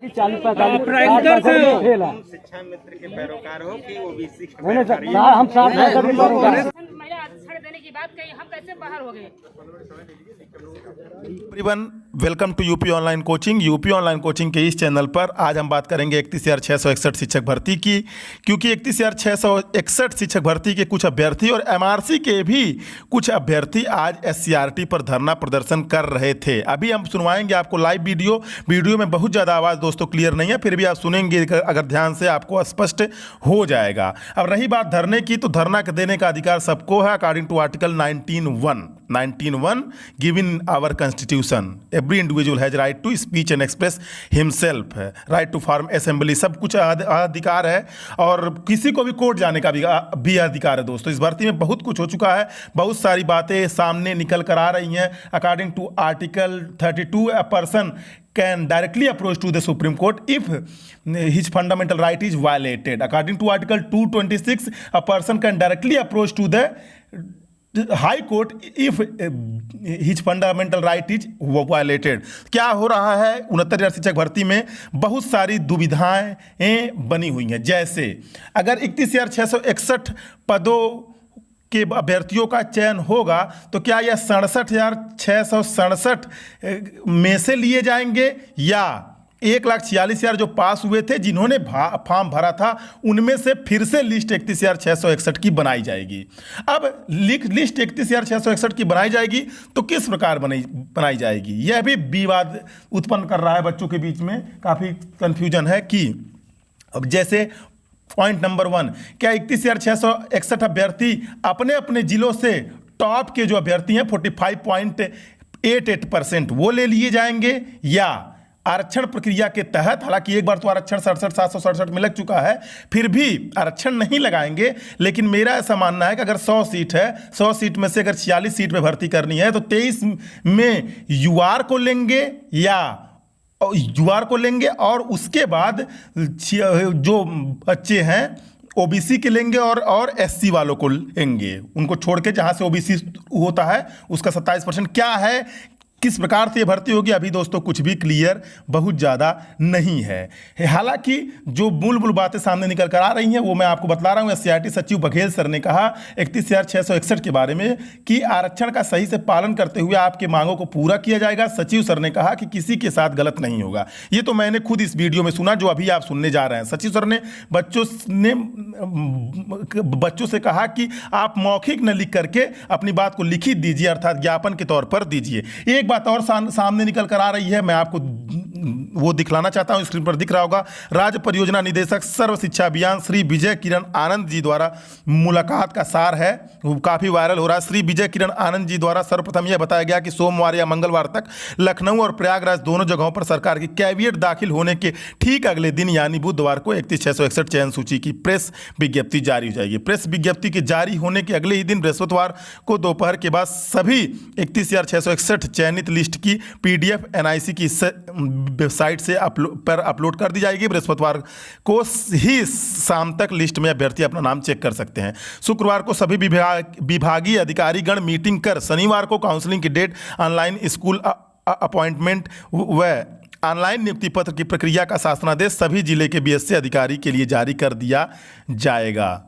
कि 40-45 फेल है। शिक्षा मित्र के पैरोकार हो कि ओबीसी के नहीं सर, हम 60% के पैरोकार हैं। महिला आरक्षण देने की बात कही, हम कैसे बाहर हो गए? Everyone, welcome to UP online coaching. UP online coaching के इस चैनल पर आज हम बात करेंगे 31,661 शिक्षक भर्ती की, क्योंकि 31,661 शिक्षक भर्ती के कुछ अभ्यर्थी और एमआरसी के भी कुछ अभ्यर्थी आज एससीईआरटी पर धरना प्रदर्शन कर रहे थे। अभी हम सुनवाएंगे आपको लाइव वीडियो में बहुत ज़्यादा आवाज़ दोस्तों क्लियर नहीं है, फिर भी आप सुनेंगे अगर ध्यान से आपको स्पष्ट हो जाएगा। अब रही बात धरने की, तो धरना देने का अधिकार सबको है according to article 19(1) given our constitution. Every individual has right to speech and express himself, right to form assembly, सब कुछ अधिकार है और किसी को भी कोर्ट जाने का भी अधिकार है। दोस्तों, इस भर्ती में बहुत कुछ हो चुका है, बहुत सारी बातें सामने निकल कर आ रही हैं। According to article 32, a person can directly approach to the Supreme Court if his fundamental right is violated. According to Article 226, a person can directly approach to the High Court if his fundamental right is violated. क्या हो रहा है 69,000 शिक्षक भर्ती में? बहुत सारी दुविधाएं बनी हुई हैं। जैसे अगर 31,661 पदों के अभ्यर्थियों का चयन होगा तो क्या यह 67,667 में से लिए जाएंगे या 1,46,000 जो पास हुए थे जिन्होंने फॉर्म भरा था उनमें से फिर से लिस्ट 31,661 की बनाई जाएगी? अब लिस्ट 31,661 की बनाई जाएगी तो किस प्रकार बनाई जाएगी, यह भी विवाद उत्पन्न कर रहा है बच्चों के बीच में। काफ़ी कन्फ्यूजन है कि अब जैसे पॉइंट नंबर 1, क्या 31,661 अभ्यर्थी अपने अपने जिलों से टॉप के जो अभ्यर्थी हैं 45.88% वो ले लिए जाएंगे, या आरक्षण प्रक्रिया के तहत, हालांकि एक बार तो आरक्षण 67,767 में लग चुका है, फिर भी आरक्षण नहीं लगाएंगे। लेकिन मेरा ऐसा मानना है कि अगर 100 सीट है, 100 सीट में से अगर 46 सीट में भर्ती करनी है तो 23 में यूआर को लेंगे और उसके बाद जो बच्चे हैं ओबीसी के लेंगे और एससी वालों को लेंगे, उनको छोड़ के जहां से ओबीसी होता है उसका 27%। क्या है, किस प्रकार से ये भर्ती होगी, अभी दोस्तों कुछ भी क्लियर बहुत ज़्यादा नहीं है। हालांकि जो मूल बातें सामने निकल कर आ रही हैं वो मैं आपको बतला रहा हूँ। एससीईआरटी सचिव बघेल सर ने कहा 31,661 के बारे में कि आरक्षण का सही से पालन करते हुए आपके मांगों को पूरा किया जाएगा। सचिव सर ने कहा कि किसी के साथ गलत नहीं होगा। ये तो मैंने खुद इस वीडियो में सुना जो अभी आप सुनने जा रहे हैं। सचिव सर ने बच्चों से कहा कि आप मौखिक न लिख करके अपनी बात को लिखित दीजिए, अर्थात ज्ञापन के तौर पर दीजिए। एक बात और सामने निकल कर आ रही है, मैं आपको वो दिखलाना चाहता हूं, स्क्रीन पर दिख रहा होगा। राज्य परियोजना निदेशक सर्व शिक्षा अभियान श्री विजय किरण आनंद जी द्वारा मुलाकात का सार है, वो काफ़ी वायरल हो रहा है। श्री विजय किरण आनंद जी द्वारा सर्वप्रथम यह बताया गया कि सोमवार या मंगलवार तक लखनऊ और प्रयागराज दोनों जगहों पर सरकार की कैबिनेट दाखिल होने के ठीक अगले दिन यानी बुधवार को 31,661 चयन सूची की प्रेस विज्ञप्ति जारी हो जाएगी। प्रेस विज्ञप्ति के जारी होने के अगले ही दिन बृहस्पतिवार को दोपहर के बाद सभी 31,661 चयनित लिस्ट की PDF NIC की वेबसाइट से अपलोड कर दी जाएगी। बृहस्पतिवार को ही शाम तक लिस्ट में अभ्यर्थी अपना नाम चेक कर सकते हैं। शुक्रवार को सभी विभागीय अधिकारीगण मीटिंग कर शनिवार को काउंसलिंग की डेट, ऑनलाइन स्कूल अपॉइंटमेंट व ऑनलाइन नियुक्ति पत्र की प्रक्रिया का शासनादेश सभी जिले के BSc अधिकारी के लिए जारी कर दिया जाएगा।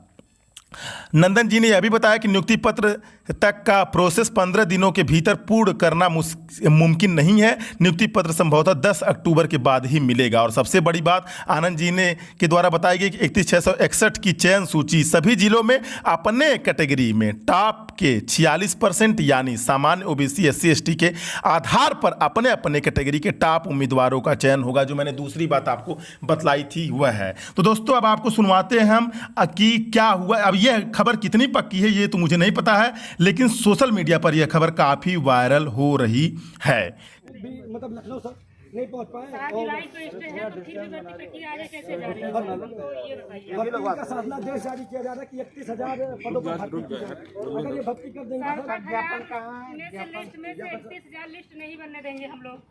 नंदन जी ने यह भी बताया कि नियुक्ति पत्र तक का प्रोसेस 15 दिनों के भीतर पूर्ण करना मुमकिन नहीं है। नियुक्ति पत्र संभवतः 10 अक्टूबर के बाद ही मिलेगा। और सबसे बड़ी बात आनंद जी ने के द्वारा बताई गई कि 31,661 की चयन सूची सभी जिलों में अपने कैटेगरी में टॉप के 46% यानी सामान्य ओबीसी SC ST के आधार पर अपने अपने कैटेगरी के टॉप उम्मीदवारों का चयन होगा। जो मैंने दूसरी बात आपको बतलाई थी वह है। तो दोस्तों अब आपको सुनवाते हैं हम कि क्या हुआ। अब यह खबर कितनी पक्की है ये तो मुझे नहीं पता है, लेकिन सोशल मीडिया पर यह खबर काफी वायरल हो रही है। मतलब लखनऊ सर नहीं पहुंच पाए का साधना आदेश जारी किया जा रहा है कि 31,000 पदों पर भर्ती की जाए। अगर ये भर्ती कर देंगे लिस्ट में से 31,000 लिस्ट नहीं बनने देंगे, हम लोग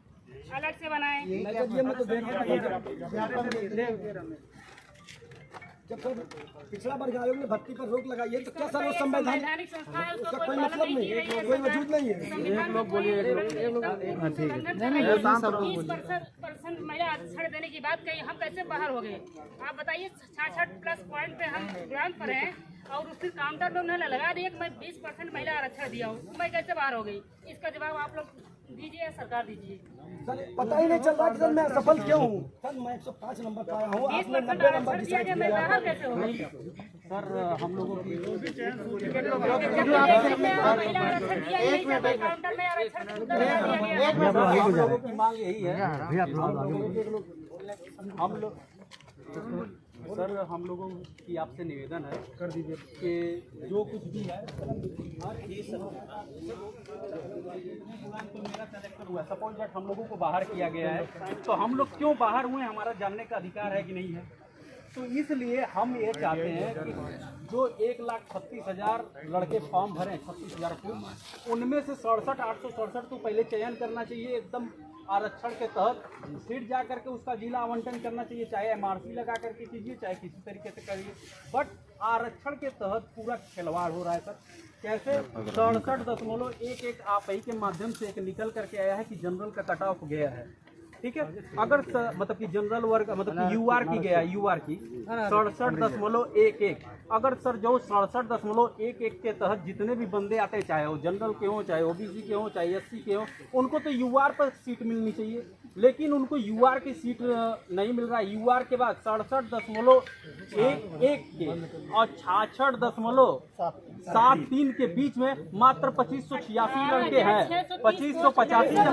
अलग से बनाएं। मैं तो देख जब सर पिछड़ा वर्ग आयोग ने भर्ती पर रोक लगाई है तो क्या सर वो संवैधानिक संवैधानिक संस्था है, उसका उसका कोई पालन मतलब नहीं है, कोई वजूद नहीं है। 20% महिला आरक्षण देने की बात कही, हम कैसे बाहर हो गए? आप बताइए, 66+ पॉइंट पे हम ग्राउंड पर हैं और उसके काउंटर पे उन्होंने लगा दिया कि मैं 20% महिला आरक्षण दिया हूँ, मैं कैसे बाहर हो गई? इसका जवाब आप लोग दीजिए, सरकार दीजिए। सर पता ही नहीं चल रहा कि सर मैं असफल क्यों हूँ। सर मैं 105 नंबर पर आया हूँ, आपने 90 नंबर डिसाइड किया। मैं बाहर कैसे हो गई? सर हम लोगों की महिला आरक्षण दिया ही नहीं था, काउंटर में आरक्षण लगा दिया गया। हम लोगों की मांग यही है, हम लोगों की आपसे निवेदन है कर दीजिए कि जो कुछ भी है मेरा सेलेक्शन हुआ, सपोज दैट हम लोगों को बाहर किया गया है, तो हम लोग क्यों बाहर हुए, हमारा जानने का अधिकार है कि नहीं है। तो इसलिए हम ये चाहते हैं कि जो 1,36,000 लड़के फॉर्म भरे, 36,000 फॉर्म, उनमें से 67,867 तो पहले चयन करना चाहिए एकदम आरक्षण के तहत, फिर जा करके उसका जिला आवंटन करना चाहिए, चाहे एमआरसी लगा करके कीजिए, चाहे किसी तरीके से करिए, बट आरक्षण के तहत पूरा खिलवाड़ हो रहा है। सर कैसे 67.11 आप ही के माध्यम से एक निकल करके आया है कि जनरल का कट ऑफ गया है, ठीक है। अगर मतलब कि जनरल वर्ग मतलब कि यूआर की गया, यूआर की 67.11, अगर सर जो 67.11 के तहत जितने भी बंदे आते, चाहे वो जनरल के हों, चाहे ओबीसी के हों, चाहे एससी के हों, उनको तो यूआर पर सीट मिलनी चाहिए, लेकिन उनको यूआर की सीट नहीं मिल रहा है। यूआर के बाद 67.11 के और 66.73 के बीच में मात्र 2586 लड़के हैं, 2585 या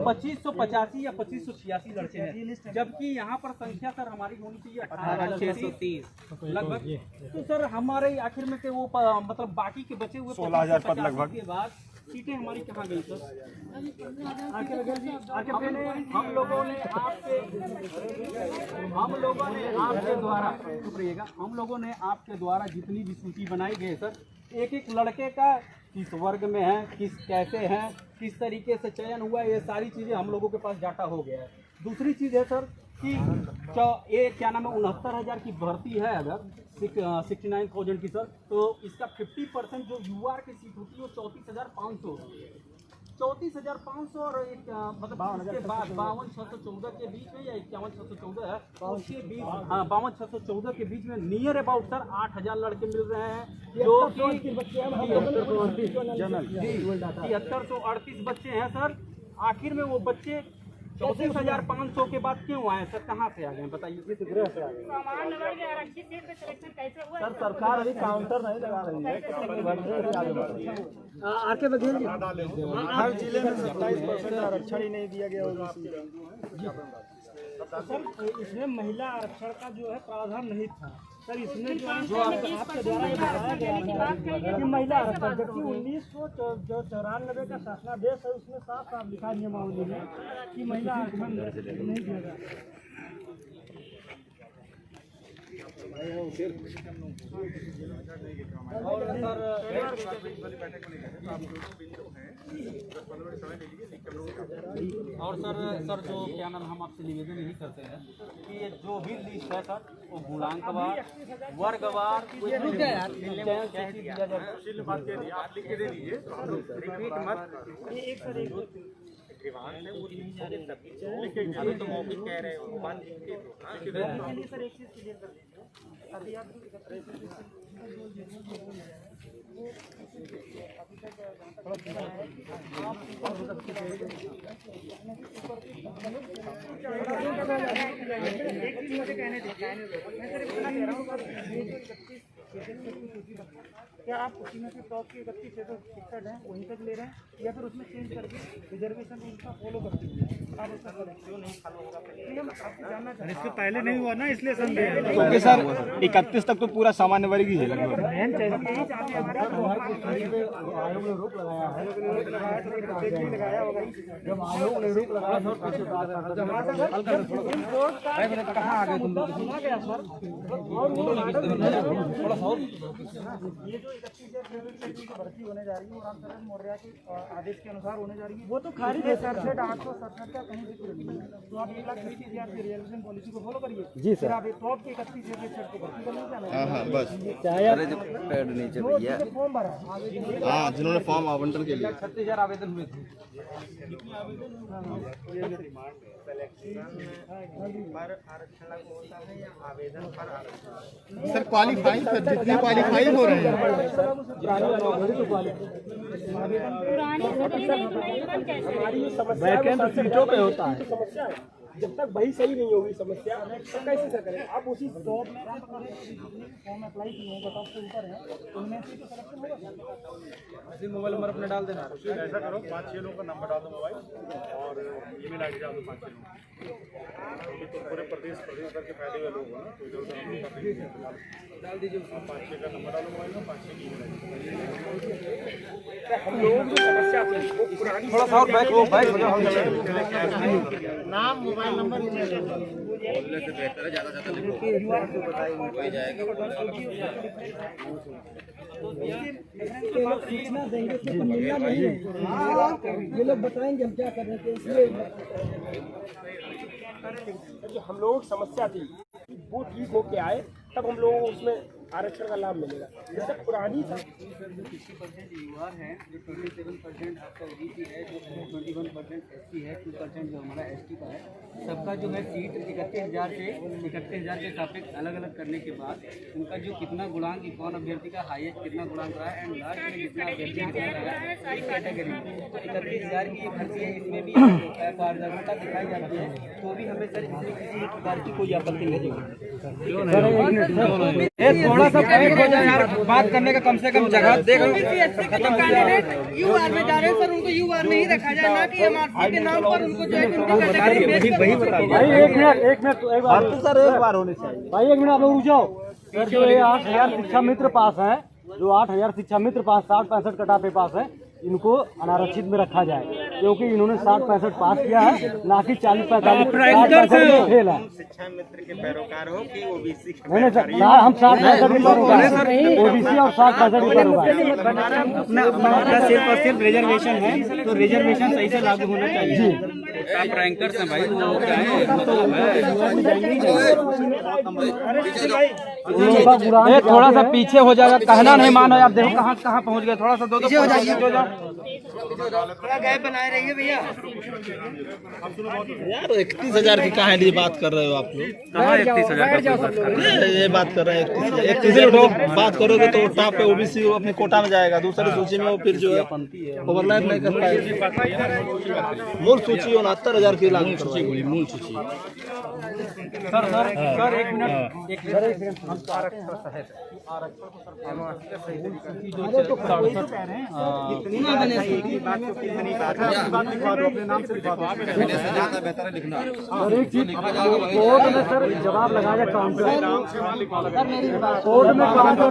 2585 या 2586 लड़के हैं, जबकि यहाँ पर संख्या सर हमारी होनी चाहिए 18,630 लगभग। तो सर हमारे आखिर में के वो मतलब बाकी के बचे हुए 16,000 पद लगभग के बाद सीटें हमारी कहाँ गई सर? हम लोगों ने आपके द्वारा जितनी भी सूची बनाई गई सर, एक एक लड़के का किस वर्ग में है, किस कैसे हैं, किस तरीके से चयन हुआ, ये सारी चीज़ें हम लोगों के पास डाटा हो गया है। दूसरी चीज़ है सर कि ये क्या नाम है, 69,000 की भर्ती है अगर 69,000 की सर, तो इसका 50% जो यूआर की सीट होती है वो 34,500 34,500 और एक मतलब इसके बाद 52,614 के बीच में या 51,614 है, उसके बीच 52,614 के बीच में नियर अबाउट सर 8,000 लड़के मिल रहे हैं, जो कि 7338 बच्चे हैं सर। आखिर में वो बच्चे 34,500 के बाद क्यों आए सर, कहाँ से आ गए बताइए? सामान्य वर्ग आरक्षित सीट पे सिलेक्शन कैसे हुआ? सर सरकार अभी काउंटर नहीं लगा रही है। आके बघेल जी, हर जिले में 27% आरक्षण ही नहीं दिया गया सर। इसमें महिला आरक्षण का जो है प्रावधान नहीं था सर, इसमें जो आपके द्वारा ये बताया गया है कि महिला आरक्षण, जबकि 1994 का शासनादेश है उसमें साफ साफ लिखा नियमावली में कि महिला आरक्षण नहीं दिया जाए। और सर जो क्या नाम हम आपसे निवेदन यही करते हैं कि ये जो भी लिस्ट है सर वो गुणांकवार, वर्गवार चयन से दिया जाए। आप लिख के दे दीजिए, रिपीट मत। अभी तो मौखिक कह रहे हो, बात लिख के दो। सर एक चीज क्लियर कर दीजिए, अभी आप क्या आप उसमें से टॉप की 31 फिक्सड है वहीं तक ले रहे हैं या फिर उसमें चेंज करके रिजर्वेशन उनका फॉलो कर दीजिए? आप उसका क्यों नहीं फॉलो होगा? हम आपको जानना चाहते हैं। इससे पहले नहीं हुआ ना, इसलिए संदेह है। क्योंकि सर 31 तक तो पूरा सामान्य वर्ग ही है लगभग। आयोग ने रोक लगाया है, लगाया होगा। जब आयोग ने रोक लगाया कहाँ आ गए तुम लोग? सुना गया सर, और वो 31 की भर्ती होने जा रही है और रामचंद्र मौर्य के आदेश के अनुसार होने जा रही है। वो तो खारिज है सर, 867 का कहीं जिक्र नहीं है। तो आप 1,30,000 की रिजर्वेशन पॉलिसी को फॉलो करिए जी सर। आप एक टॉप के 31,000 को भर्ती करने जाना है। बस जो फॉर्म भरा हाँ, जिन्होंने फॉर्म आवंटन के लिए 36,000 आवेदन हुए थे। पर आरक्षण लागू होता है या आवेदन पर आरक्षण? सर क्वालिफाई सर जितने क्वालिफाई हो रहे हैं हमारी समस्या वैकेंट सीटों पे होता है। समस्या है जब तक वही सही नहीं होगी समस्या तो कैसे से करें। आप उसी जॉब में फॉर्म अप्लाई किए हैं, कट ऑफ से ऊपर है, उनमें से तो सिलेक्शन होगा। मोबाइल नंबर अपना डाल देना। ऐसा करो 5-6 लोगों का नंबर डाल दो मोबाइल और ईमेल आईडी डाल दो 5-6 लोग। तो पूरे प्रदेश भर के फायदे वाले लोग हो ना, तो इधर डाल दीजिए। 5-6 का नंबर डालो मोबाइल में, 5-6 की ईमेल आईडी। हम लोग जो समस्या थी वो पुरानी थोड़ा सा और बैक हो बैक हो जाओ। नाम मोबाइल नंबर बोलने से बेहतर है ज़्यादा सूचना देंगे तो मिलना नहीं है। ये लोग बताएंगे हम क्या कर रहे थे, इसलिए जो हम लोगों की समस्या थी वो ठीक होके आए तब हम लोगों को उसमें आरक्षण का लाभ मिलेगा। जैसे पुरानी था 50% युवा है, जो 27% आपका ओबीसी है, जो 21% एससी है, 2% जो हमारा एसटी का है, सबका जो है सीट 31,000 के सापेक्ष अलग अलग करने के बाद उनका जो कितना गुणांक, कौन अभ्यर्थी का हाईएस्ट कितना गुणांक रहा है एंड लास्ट में जितना अभ्यर्थी रहा है सारी कैटेगरी में 31,000 की ये भर्ती है। इसमें भी पारदर्शिता दिखाई जाती है, तो भी हमें सर इसमें किसी प्रकार की कोई आपत्ति नहीं होगी। थोड़ा सा बैक हो जाए यार, बात करने का कम से कम जगह देख। यूआर में जा रहे हैं सर, उनको यूआर में ही रखा जाए, ना कि एमआरसी के नाम पर उनको जो है उनकी कैटेगरी भाई एक मिनट एक बार सर एक बार होने चाहिए। भाई एक मिनट आप लोग रुक जाओ। सर जो ये 8,000 शिक्षा मित्र पास है, जो 8,000 शिक्षा मित्र पास 60-65 कटा पे पास है, इनको अनारक्षित में रखा जाए क्योंकि इन्होंने 60-65 पास किया है, ना कि 40-45 फेल है। शिक्षा मित्र के पैरोकार हो कि ओबीसी के? नहीं सर, हम 60-65 ओबीसी और 60-65 हमारा सिर्फ रिजर्वेशन है, तो रिजर्वेशन सही से लागू होना चाहिए। टॉप रैंकर्स हैं भाई, वो क्या है, थोड़ा सा पीछे हो जाएगा, कहना नहीं मानो। आप देखो कहाँ कहाँ पहुँच गए, थोड़ा सा दो हो जाओ, थोड़ा गैप बनाए रहिए भैया। यार 31,000 की कहाँ लिए बात कर रहे हो आप लोग? कहाँ 31,000 ये बात कर रहे हैं 31,000 बात करोगे तो टॉप पे ओबीसी अपने कोटा में जाएगा, दूसरी सूची में वो फिर जो है ओवरलैप नहीं कर पाएगा। मूल सूची 69,000 की लागू करवाई, मूल सूची। सर एक मिनट कोर्ट में सर जवाब लगाया काउंटर कोर्ट में काउंटर